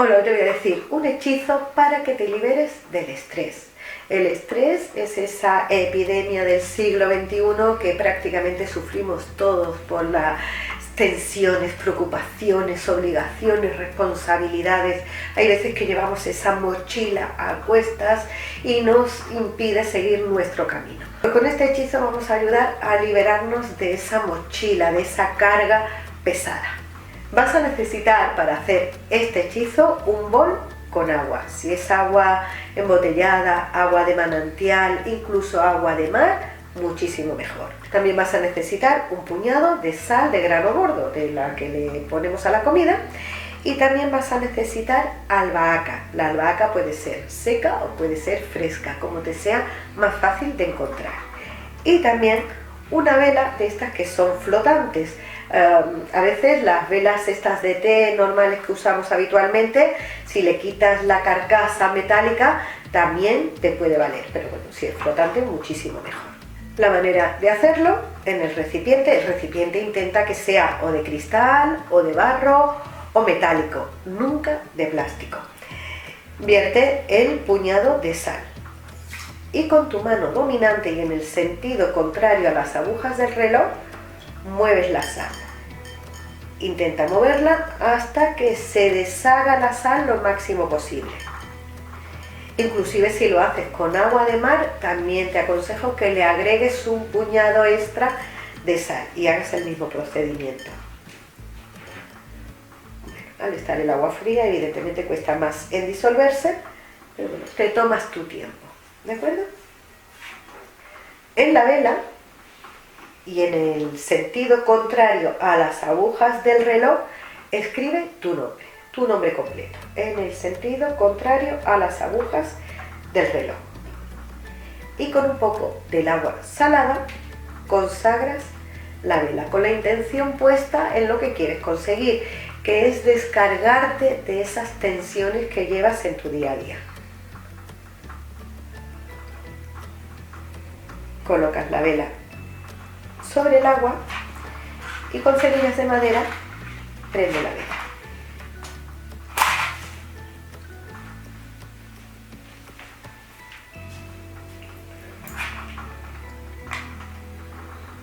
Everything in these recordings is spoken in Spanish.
Hola, te voy a decir un hechizo para que te liberes del estrés. El estrés es esa epidemia del siglo XXI que prácticamente sufrimos todos por las tensiones, preocupaciones, obligaciones, responsabilidades. Hay veces que llevamos esa mochila a cuestas y nos impide seguir nuestro camino. Con este hechizo vamos a ayudar a liberarnos de esa mochila, de esa carga pesada. Vas a necesitar para hacer este hechizo un bol con agua. Si es agua embotellada, agua de manantial, incluso agua de mar, muchísimo mejor. También vas a necesitar un puñado de sal de grano gordo, de la que le ponemos a la comida, y también vas a necesitar albahaca. La albahaca puede ser seca o puede ser fresca, como te sea más fácil de encontrar. Y también una vela de estas que son flotantes. A veces las velas estas de té normales que usamos habitualmente, si le quitas la carcasa metálica también te puede valer, pero bueno, si es flotante muchísimo mejor. La manera de hacerlo: en el recipiente intenta que sea o de cristal o de barro o metálico, nunca de plástico. Vierte el puñado de sal y con tu mano dominante y en el sentido contrario a las agujas del reloj mueves la sal. Intenta moverla hasta que se deshaga la sal lo máximo posible. Inclusive si lo haces con agua de mar, también te aconsejo que le agregues un puñado extra de sal y hagas el mismo procedimiento. Bueno, al estar el agua fría, evidentemente cuesta más en disolverse, pero bueno, te tomas tu tiempo, ¿de acuerdo? En la vela y en el sentido contrario a las agujas del reloj, escribe tu nombre completo, en el sentido contrario a las agujas del reloj. Y con un poco del agua salada, consagras la vela, con la intención puesta en lo que quieres conseguir, que es descargarte de esas tensiones que llevas en tu día a día. Colocas la vela sobre el agua y con cerillas de madera prende la vela.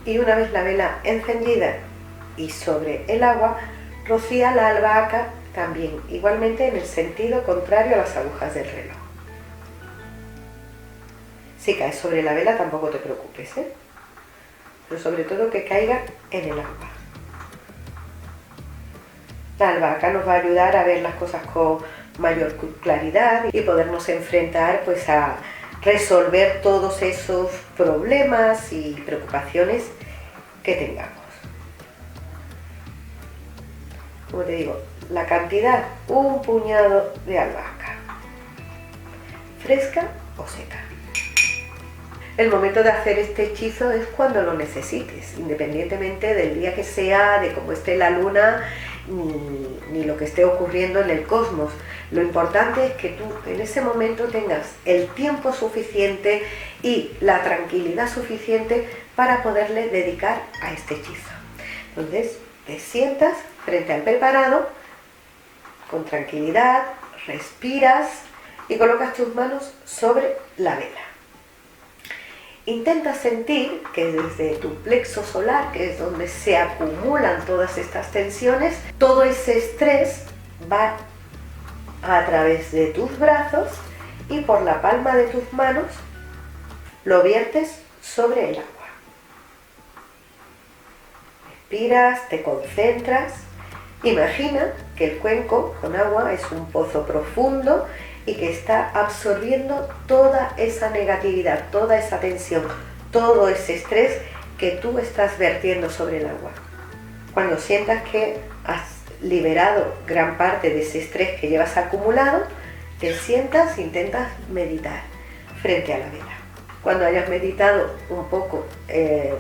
Y una vez la vela encendida y sobre el agua, rocía la albahaca también, igualmente en el sentido contrario a las agujas del reloj. Si cae sobre la vela tampoco te preocupes, pero sobre todo que caiga en el agua. La albahaca nos va a ayudar a ver las cosas con mayor claridad y podernos enfrentar pues a resolver todos esos problemas y preocupaciones que tengamos. Como te digo, la cantidad, un puñado de albahaca, fresca o seca. El momento de hacer este hechizo es cuando lo necesites, independientemente del día que sea, de cómo esté la luna, ni lo que esté ocurriendo en el cosmos. Lo importante es que tú en ese momento tengas el tiempo suficiente y la tranquilidad suficiente para poderle dedicar a este hechizo. Entonces te sientas frente al preparado con tranquilidad, respiras y colocas tus manos sobre la vela. Intenta sentir que desde tu plexo solar, que es donde se acumulan todas estas tensiones, todo ese estrés va a través de tus brazos y por la palma de tus manos lo viertes sobre el agua. Respiras, te concentras, imagina que el cuenco con agua es un pozo profundo y que está absorbiendo toda esa negatividad, toda esa tensión, todo ese estrés que tú estás vertiendo sobre el agua. Cuando sientas que has liberado gran parte de ese estrés que llevas acumulado, te sientas e intentas meditar frente a la vela. Cuando hayas meditado un poco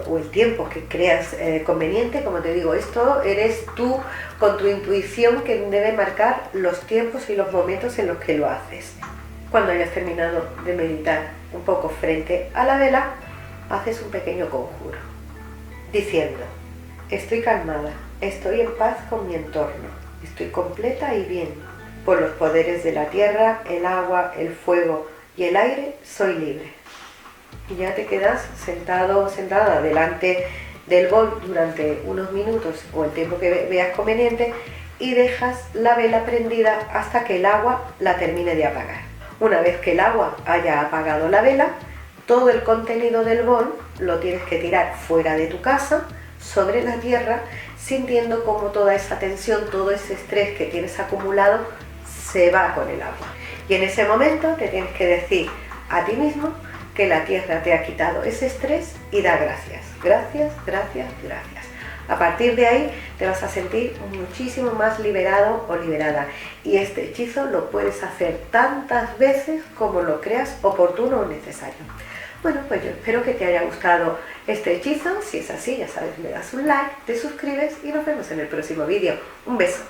o el tiempo que creas conveniente, como te digo, esto eres tú con tu intuición que debe marcar los tiempos y los momentos en los que lo haces. Cuando hayas terminado de meditar un poco frente a la vela, haces un pequeño conjuro, diciendo: estoy calmada, estoy en paz con mi entorno, estoy completa y bien, Por los poderes de la tierra, el agua, el fuego y el aire, soy libre. Y ya te quedas sentado o sentada delante del bol durante unos minutos o el tiempo que veas conveniente y dejas la vela prendida hasta que el agua la termine de apagar. Una vez que el agua haya apagado la vela, todo el contenido del bol lo tienes que tirar fuera de tu casa, sobre la tierra, sintiendo como toda esa tensión, todo ese estrés que tienes acumulado se va con el agua. Y en ese momento te tienes que decir a ti mismo que la tierra te ha quitado ese estrés y da gracias. Gracias, gracias, gracias. A partir de ahí te vas a sentir muchísimo más liberado o liberada. Y este hechizo lo puedes hacer tantas veces como lo creas oportuno o necesario. Bueno, pues yo espero que te haya gustado este hechizo. Si es así, ya sabes, me das un like, te suscribes y nos vemos en el próximo vídeo. Un beso.